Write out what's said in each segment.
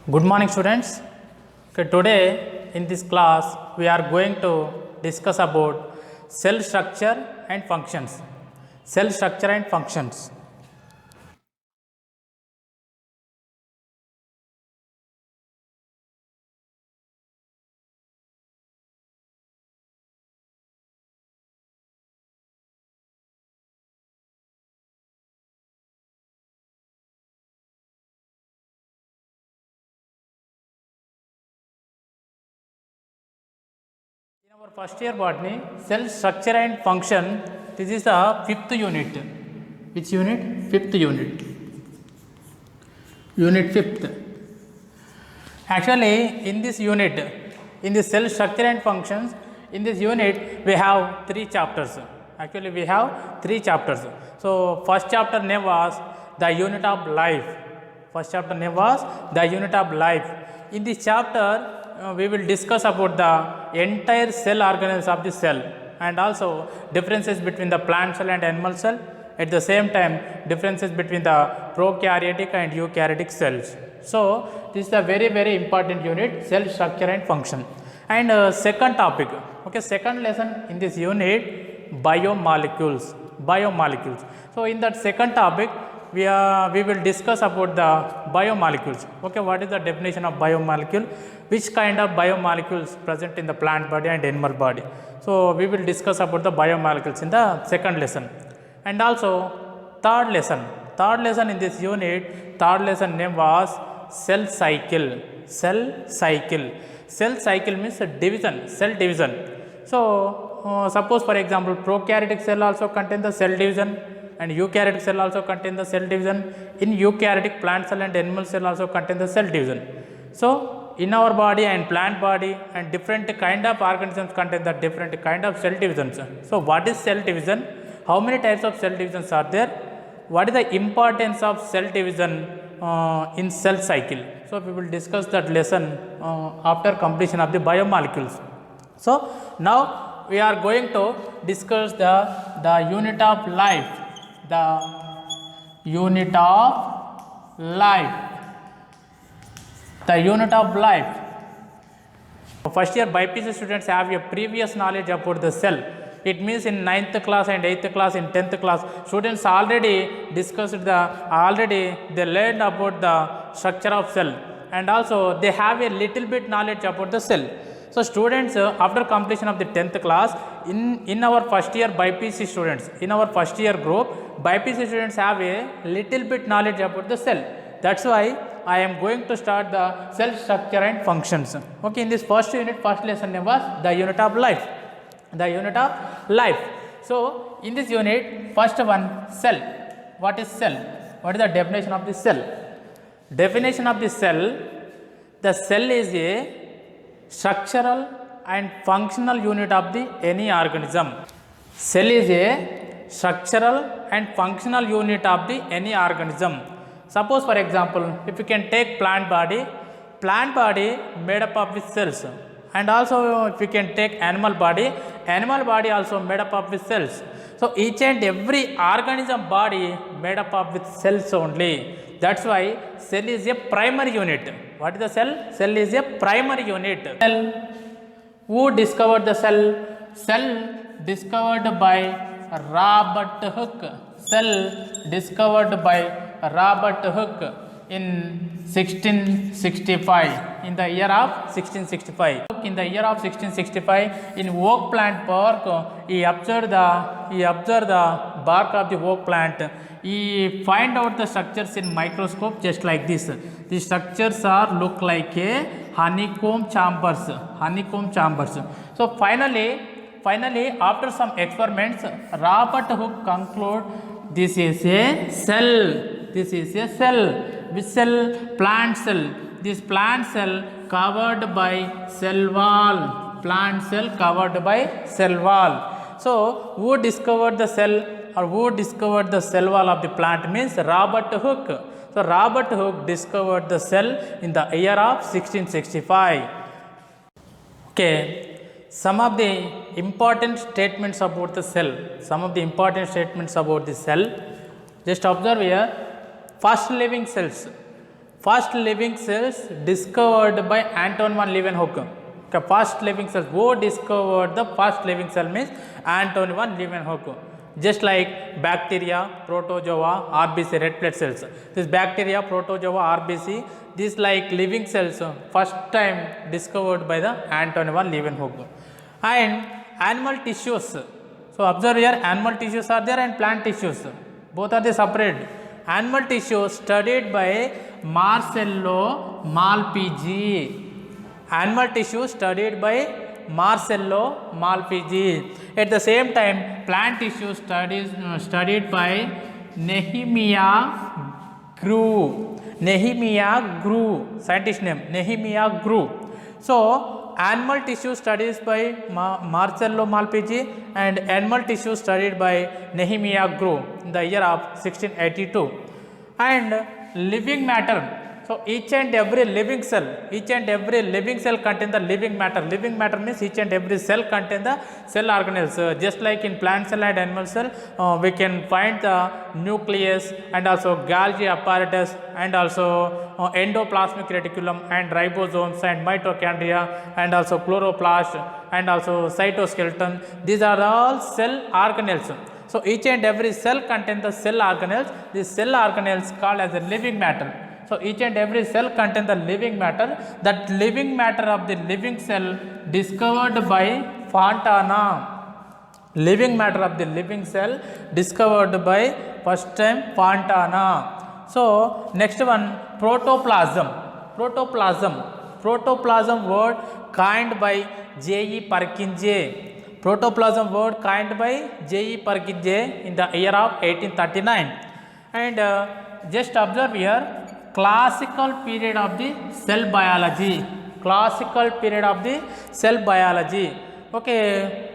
Good morning students. Okay, today in this class we are going to discuss about cell structure and functions. Cell structure and functions. In our first year botany, cell structure and function, this is the fifth unit. Which unit? Fifth unit. Unit fifth. Actually, in this unit, in the cell structure and functions, in this unit we have three chapters. Actually, we have three chapters. So, first chapter name was the unit of life. First chapter name was the unit of life. In this chapter, we will discuss about the entire cell organisms of the cell and also differences between the plant cell and animal cell. At the same time, differences between the prokaryotic and eukaryotic cells. So, this is a very important unit, cell structure and function. And second topic, okay, second lesson in this unit, biomolecules. Biomolecules. So, in that second topic, we will discuss about the biomolecules. Okay, what is the definition of biomolecule? Which kind of biomolecules present in the plant body and animal body? So, we will discuss about the biomolecules in the second lesson. And also third lesson in this unit, third lesson name was cell cycle. Cell cycle. Cell cycle means division, cell division. So, suppose for example, prokaryotic cell also contain the cell division and eukaryotic cell also contain the cell division. In eukaryotic, plant cell and animal cell also contain the cell division. So, in our body and plant body and different kind of organisms contain the different kind of cell divisions. So, what is cell division? How many types of cell divisions are there? What is the importance of cell division in cell cycle? So, we will discuss that lesson after completion of the biomolecules. So, now we are going to discuss the unit of life. The unit of life. The unit of life. First year BPC students have a previous knowledge about the cell. It means in 9th class and 8th class, in 10th class, students already discussed they learned about the structure of cell and also they have a little bit knowledge about the cell. So, students after completion of the 10th class, in our first year BPC students, in our first year group, BPC students have a little bit knowledge about the cell. That's why I am going to start the cell structure and functions. Okay, in this first unit, first lesson name was the unit of life. The unit of life. So, in this unit, first one, cell. What is cell? What is the definition of the cell? Definition of the cell is a structural and functional unit of the any organism. Cell is a structural and functional unit of the any organism. Suppose for example, if you can take plant body made up of with cells. And also if we can take animal body also made up of with cells. So, each and every organism body made up of with cells only. That's why cell is a primary unit. What is the cell? Cell is a primary unit. Cell. Who discovered the cell? Cell discovered by Robert Hooke. Cell discovered by Robert Hooke in 1665, in the year of 1665. In the year of 1665, in oak plant bark, he observed the bark of the oak plant. He find out the structures in microscope just like this. The structures are look like a honeycomb chambers. So finally, after some experiments, Robert Hooke conclude this is a cell. This is a cell. Which cell? Plant cell. This plant cell covered by cell wall. Plant cell covered by cell wall. So, who discovered the cell or who discovered the cell wall of the plant means Robert Hooke. So, Robert Hooke discovered the cell in the year of 1665. Okay, some of the important statements about the cell. Just observe here, fast living cells. First living cells discovered by Anton van Leeuwenhoek. Okay, first living cells. Who discovered the first living cell means Anton van Leeuwenhoek. Just like bacteria, protozoa, RBC, red blood cells. This bacteria, protozoa, RBC, these like living cells first time discovered by the Anton van Leeuwenhoek. And animal tissues. So observe here, animal tissues are there and plant tissues. Both are they separate. Animal tissues studied by Marcello Malpighi. Animal tissue studied by Marcello Malpighi. At the same time, plant tissue studied by Nehemiah Grew. Nehemiah Grew, scientist name Nehemiah Grew. So, animal tissue studies by Marcello Malpighi and animal tissue studied by Nehemiah Grew in the year of 1682. And living matter. So, each and every living cell contain the living matter. Living matter means each and every cell contain the cell organelles. Just like in plant cell and animal cell, we can find the nucleus and also Golgi apparatus and also endoplasmic reticulum and ribosomes and mitochondria and also chloroplast and also cytoskeleton. These are all cell organelles. So, each and every cell contain the cell organelles. These cell organelles called as a living matter. So, each and every cell contains the living matter. That living matter of the living cell discovered by Fontana. Living matter of the living cell discovered by first time Fontana. So, next one protoplasm. Protoplasm word coined by J.E. Perkinje. Protoplasm word coined by J.E. Perkinje in the year of 1839. And just observe here, classical period of the cell biology. Classical period of the cell biology. Okay,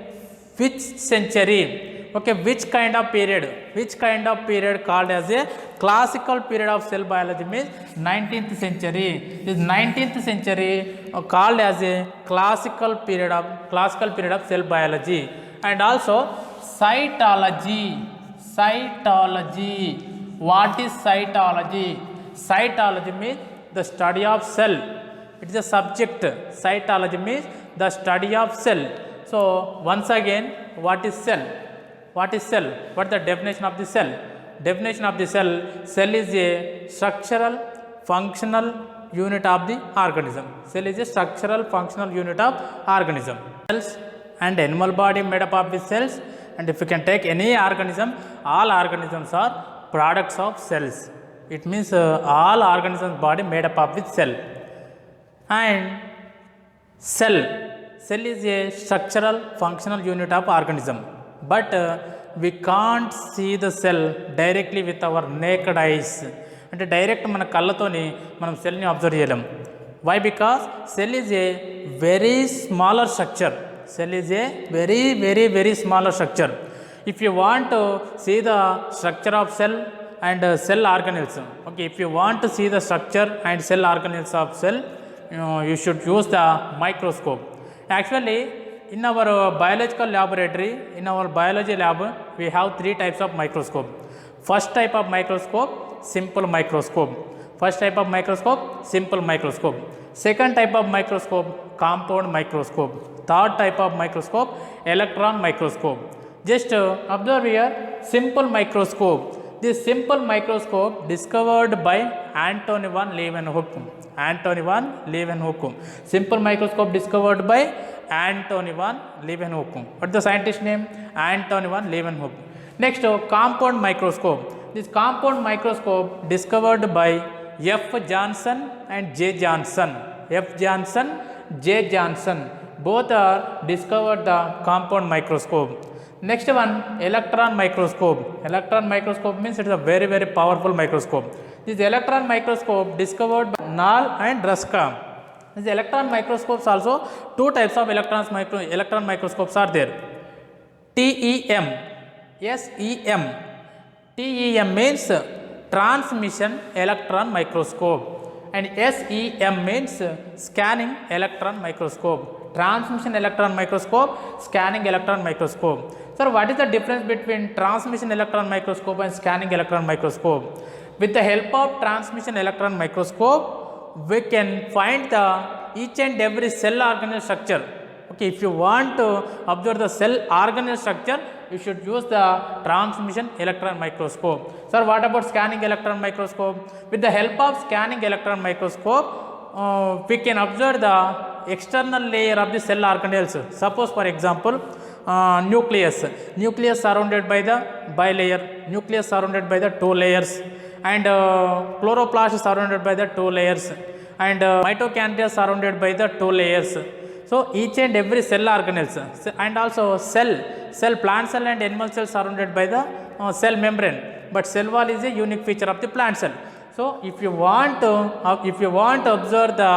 which century? Okay, which kind of period? Which kind of period called as a classical period of cell biology means 19th century. This 19th century called as a classical period of cell biology. And also cytology. Cytology. What is cytology? Cytology means the study of cell. It is a subject. Cytology means the study of cell. So, once again, what is cell? What is cell? What is the definition of the cell? Definition of the cell: cell is a structural, functional unit of the organism. Cell is a structural, functional unit of organism. Cells and animal body made up of the cells. And if you can take any organism, all organisms are products of cells. It means all organisms body made up of the cell. And cell is a structural functional unit of organism, but we can't see the cell directly with our naked eyes. అంటే direct మన కళ్ళతోని మనం సెల్ని observe చేయలేం. Why? Because cell is a very smaller structure. Cell is a very smaller structure. If you want to see the structure of cell and cell organelles, okay, if you want to see the structure and cell organelles of cell, you should use the microscope. Actually, in our biological laboratory, in our biology lab, we have three types of microscope. First type of microscope, simple microscope. First type of microscope, simple microscope. Second type of microscope, compound microscope. Third type of microscope, electron microscope. Just observe here, simple microscope. This simple microscope discovered by Anton van Leeuwenhoek. Anton van Leeuwenhoek. Simple microscope discovered by Anton van Leeuwenhoek. What is the scientist name? Anton van Leeuwenhoek. Next, compound microscope. This compound microscope discovered by F. Johnson and J. Johnson. F. Johnson, J. Johnson. Both are discovered the compound microscope. Next one, electron microscope. Electron microscope means it is a very powerful microscope. This electron microscope discovered by Nall and Ruska. These electron microscopes also, two types of electron microscopes are there. TEM, SEM. TEM means transmission electron microscope and SEM means scanning electron microscope. Transmission electron microscope, scanning electron microscope. Sir, what is the difference between transmission electron microscope and scanning electron microscope? With the help of transmission electron microscope, we can find the each and every cell organelle structure. Okay, if you want to observe the cell organelle structure, you should use the transmission electron microscope. Sir, what about scanning electron microscope? With the help of scanning electron microscope, we can observe the external layer of the cell organelles. Suppose, for example, nucleus. Nucleus surrounded by the bilayer, nucleus surrounded by the two layers, and chloroplast surrounded by the two layers, and mitochondria surrounded by the two layers. So each and every cell organelles, and also cell, plant cell and animal cell surrounded by the cell membrane. But cell wall is a unique feature of the plant cell. So if you want to observe the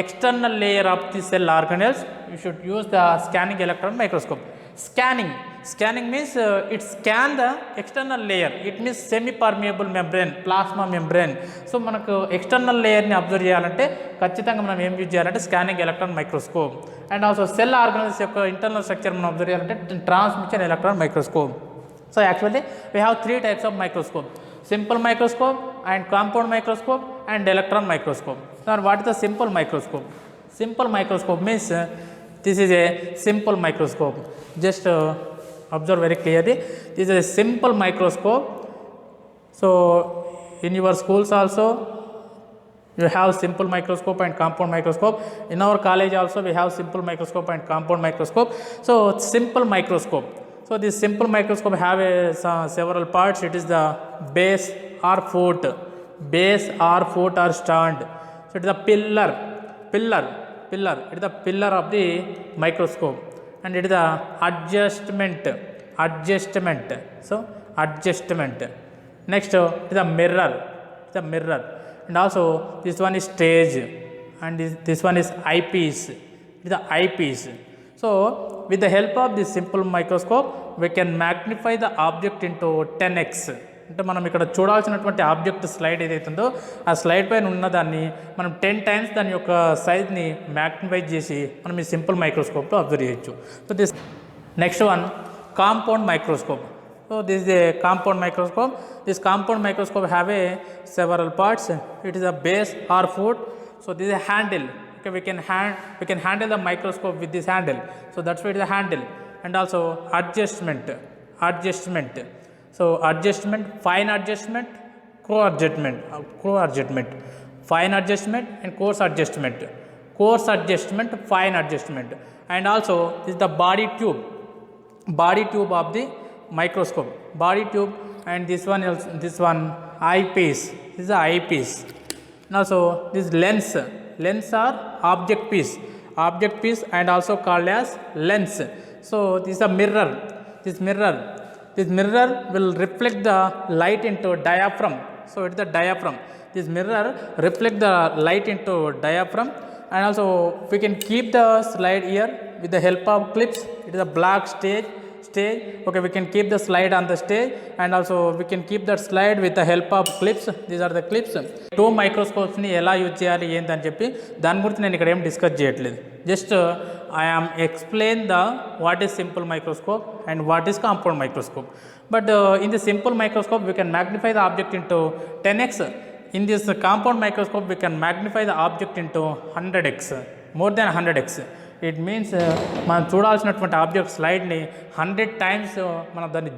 external layer of the cell organelles, you should use the scanning electron microscope. Scanning means it scan the external layer. It means semi-permeable membrane, plasma membrane. So manaku external layer ni observe cheyalante ఖచ్చితంగా మనం ఏం use చేయాలంటే scanning electron microscope. And also cell organelles యొక్క internal structure మనం observe చేయాలంటే transmission electron microscope. So actually we have 3 types of microscope: simple microscope and compound microscope and electron microscope. So what is the simple microscope? Simple microscope means this is a simple microscope. Just observe very clearly. This is a simple microscope. So in your schools also you have simple microscope and compound microscope. In our college also we have simple microscope and compound microscope. So simple microscope. So this simple microscope have several parts. It is the base or foot or stand. So it is the pillar. It is the pillar of the microscope, and it is the adjustment. So adjustment. Next it is the mirror. And also this one is stage, and this one is eyepiece. It is the eyepiece. So with the help of this simple microscope, we can magnify the object into 10x. అంటే మనం ఇక్కడ చూడాల్సినటువంటి object slide ఏదైతుందో ఆ slide పైన ఉన్నదాన్ని మనం 10 times దాని యొక్క సైజ్ని మ్యాగ్నిఫై చేసి మనం ఈ సింపుల్ మైక్రోస్కోప్తో అబ్జర్వ్ చేయొచ్చు. So this next one compound microscope. So this is a compound microscope. This compound microscope have a several parts. It is a base or foot. So this is a handle. Okay, we can handle the microscope with this handle. So that's why it is a handle. And also adjustment. So adjustment, fine adjustment, co-adjustment, fine adjustment and coarse adjustment, fine adjustment. And also this is the body tube of the microscope, and this one eyepiece. This is the eyepiece. And also this lens or object piece and also called as lens. So this is a mirror. This mirror will reflect the light into diaphragm. So it is the diaphragm. This mirror reflect the light into diaphragm, and also we can keep the slide here with the help of clips. It is a black stage. Okay, we can keep the slide on the stage, and also we can keep that slide with the help of clips. These are the clips. 2 microscopes ni ela use cheyali endani cheppi dani gurinchi nenu ikkada em discuss cheyatledu. Just I am explain the what is simple microscope and what is compound microscope. But in the simple microscope we can magnify the object into 10x. In this compound microscope we can magnify the object into 100x, more than 100x. It means మనం చూడాల్సినటువంటి object స్లైడ్ని 100 times మనం దాన్ని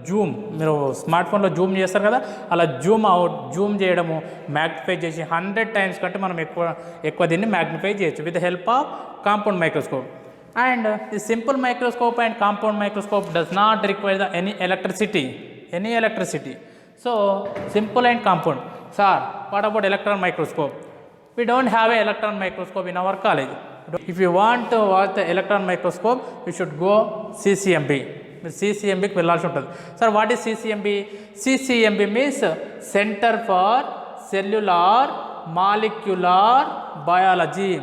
మీరు smart ఫోన్లో Zoom చేస్తారు కదా, అలా Zoom చేయడము, మ్యాగ్నిఫై చేసి 100 times కంటే మనం ఎక్కువ దీన్ని మ్యాగ్నిఫై చేయొచ్చు with help of compound microscope. And the simple microscope and compound microscope does not require any electricity. So simple and compound. Sir, what about electron microscope? We don't have an electron microscope in our college. If you want to watch the electron microscope, you should go CCMB. CCMBకి వెళ్ళాల్సి ఉంటుంది. Sir, what is CCMB? CCMB means centre for cellular molecular biology.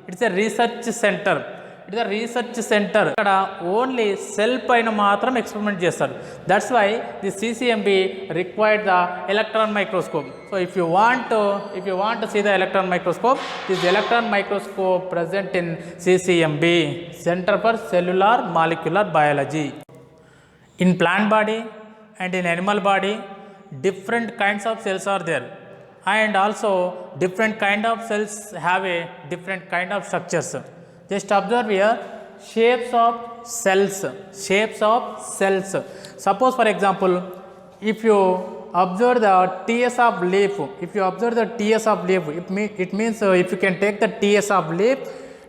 It's a research centre. ఇక్కడ only cell పైన మాత్రం experiment చేస్తారు. That's why the CCMB required the electron microscope. So if you want to see the electron microscope, this electron microscope present in CCMB, Center for Cellular Molecular Biology. In plant body and in animal body, different kinds of cells are there. and also different kind of cells have a different kind of structures. Just observe here, shapes of cells, shapes of cells. Suppose for example, if you observe the TS of leaf, if you observe the TS of leaf, it means if you can take the TS of leaf,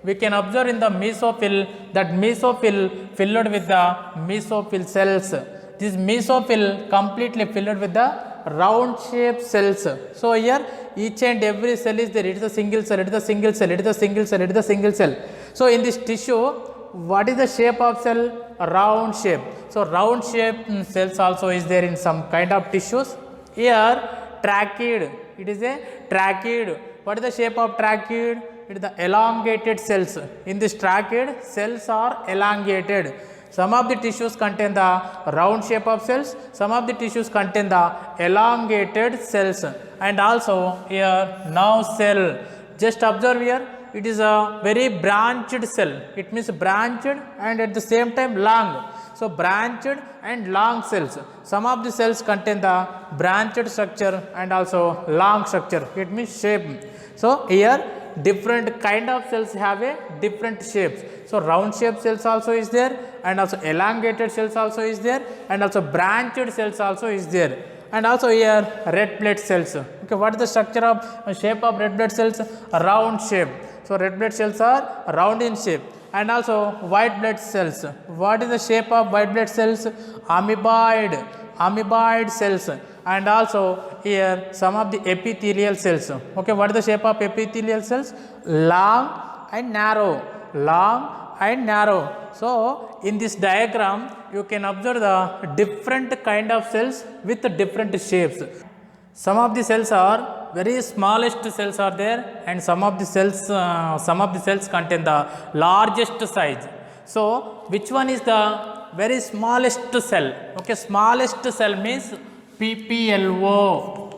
we can observe in the mesophyll, that mesophyll filled with the mesophyll cells. This mesophyll completely filled with the round shaped cells. So here each and every cell is there. It is a single cell, it is a single cell, it is a single cell, it is a single cell. So in this tissue, what is the shape of cell? Round shape. So round shape cells also is there in some kind of tissues. Here tracheid, it is a tracheid. What is the shape of tracheid? It is the elongated cells. In this tracheid, cells are elongated. Some of the tissues contain the round shape of cells, some of the tissues contain the elongated cells. And also here nerve cell, just observe here, it is a very branched cell. It means branched and at the same time long. So branched and long cells. Some of the cells contain the branched structure and also long structure. It means shape. So here different kind of cells have a different shapes. So round shaped cells also is there, and also elongated cells also is there, and also branched cells also is there. And also here red blood cells. Okay, what is the structure of shape of red blood cells? Round shape. So red blood cells are round in shape. And also white blood cells. What is the shape of white blood cells? Amoeboid cells. And also here some of the epithelial cells. Okay, what is the shape of epithelial cells? Long and narrow. Long and narrow. So in this diagram you can observe the different kind of cells with different shapes. Some of the cells are very smallest cells are there, and some of the cells contain the largest size. So which one is the very smallest cell? Okay, smallest cell means PPLO.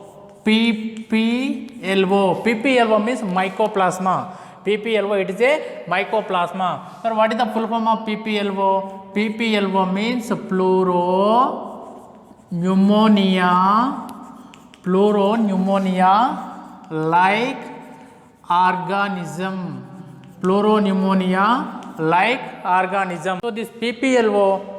PPLO means mycoplasma. PPLO, it is a mycoplasma. Sir, what is the full form of PPLO? PPLO means pleuropneumonia like organism. Pleuropneumonia like organism. So this PPLO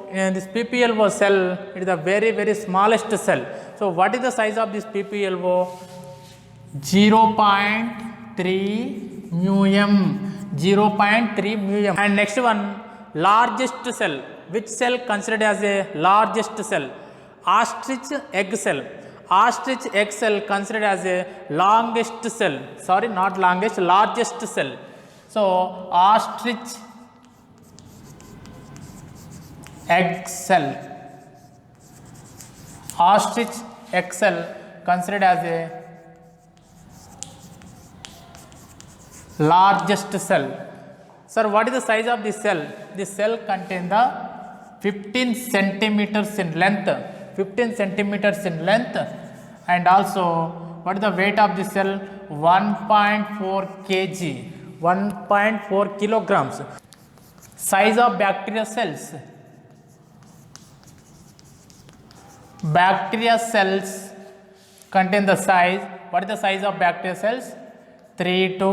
cell, it is the very smallest cell. So what is the size of this PPLO? 0.3 μm. 0.3 μm. And next one, largest cell. Which cell considered as a largest cell? Ostrich egg cell. Ostrich egg cell considered as a longest cell. Sorry, not longest, largest cell. So ostrich egg cell. Ostrich egg cell considered as a largest cell. Sir, what is the size of this cell? This cell contains the 15 centimeters in length. 15 centimeters in length. And also, what is the weight of this cell? 1.4 kg. 1.4 kilograms. Size of bacteria cells. Bacteria cells contain the size. What is the size of bacteria cells? 3 to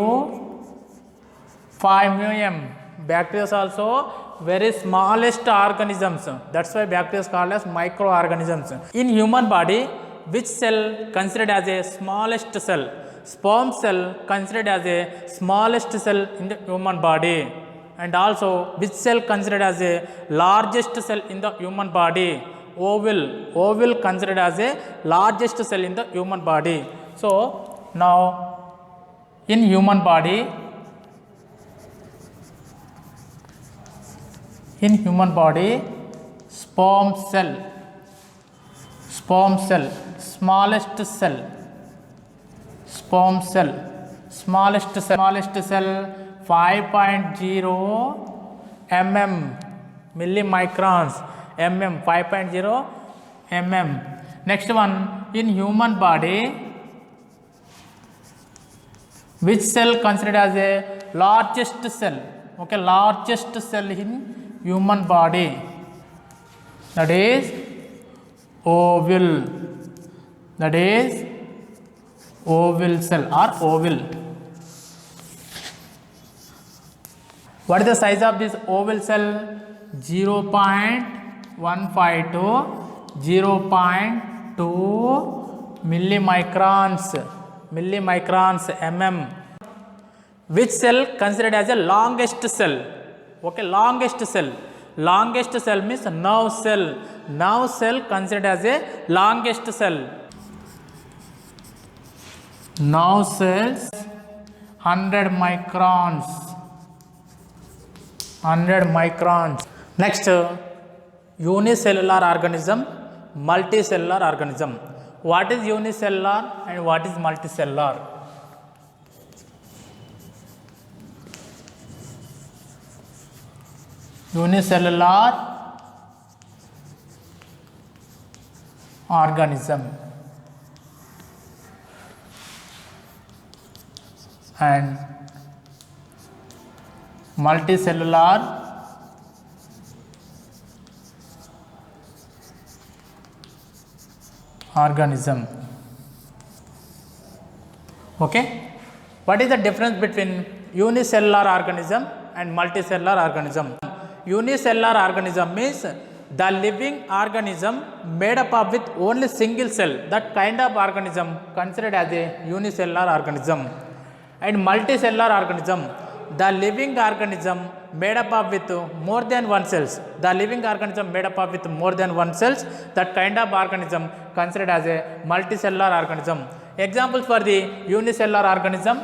5 mm. Bacteria is also very smallest organisms. That's why bacteria is called as microorganisms. In human body, which cell considered as a smallest cell? Sperm cell considered as a smallest cell in the human body. And also, which cell considered as a largest cell in the human body? Ovule considered as a largest cell in the human body. So now in human body, sperm cell, smallest cell, smallest cell 5.0 mm, millimicrons, 5.0 mm. Next one, in human body, which cell considered as a largest cell? Okay, largest cell in human body, that is ovule. oval cell or oval. What is the size of this oval cell? 0.15 to 0.2 millimicrons mm. Which cell considered as a longest cell? Okay, longest cell. Longest cell means nerve cell. Nerve cell considered as a longest cell. Nerve cells 100 microns. 100 microns. Next, unicellular organism, multicellular organism. What is unicellular and what is multicellular? Unicellular organism and multicellular organism. Okay, what is the difference between unicellular organism and multicellular organism? Unicellular organism means the living organism made up of with only single cell. That kind of organism considered as a unicellular organism. And multicellular organism, the living organism made up of with more than one cells. The living organism made up of with more than one cells. That kind of organism considered as a multicellular organism. Examples for the unicellular organism,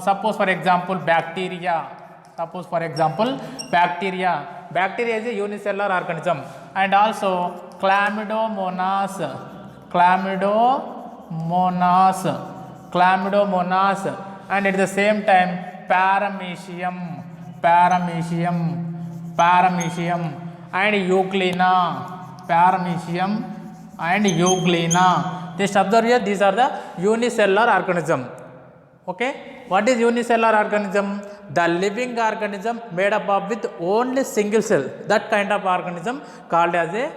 suppose for example bacteria. Suppose for example bacteria. Bacteria is a unicellular organism. And also chlamydomonas. Chlamydomonas. And at the same time paramecium and euglena. Paramecium and euglena. Just observe here, these are the unicellular organism. Okay, what is unicellular organism? The living organism made up of with only single cell. That kind of organism called as a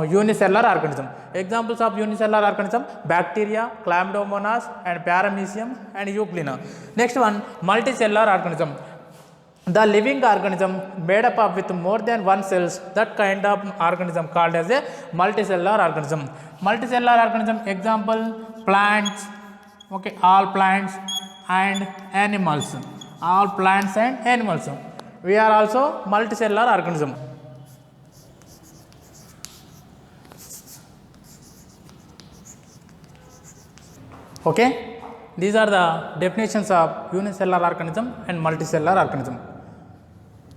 unicellular organism. Examples of unicellular organism: bacteria, chlamydomonas and paramecium and euglena. Next one, multicellular organism. The living organism made up of with more than one cells. That kind of organism called as a multicellular organism. Multicellular organism example: plants. Okay, all plants and animals. All plants and animals. We are also multicellular organism. Okay, these are the definitions of unicellular organism and multicellular organism.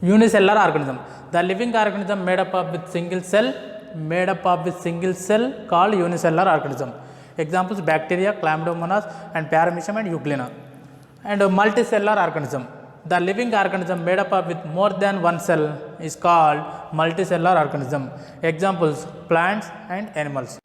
Unicellular organism, the living organism made up of with single cell called unicellular organism. Examples: bacteria, chlamydomonas and paramecium and euglena. And multicellular organism, the living organism made up of with more than one cell is called multicellular organism. Examples: plants and animals.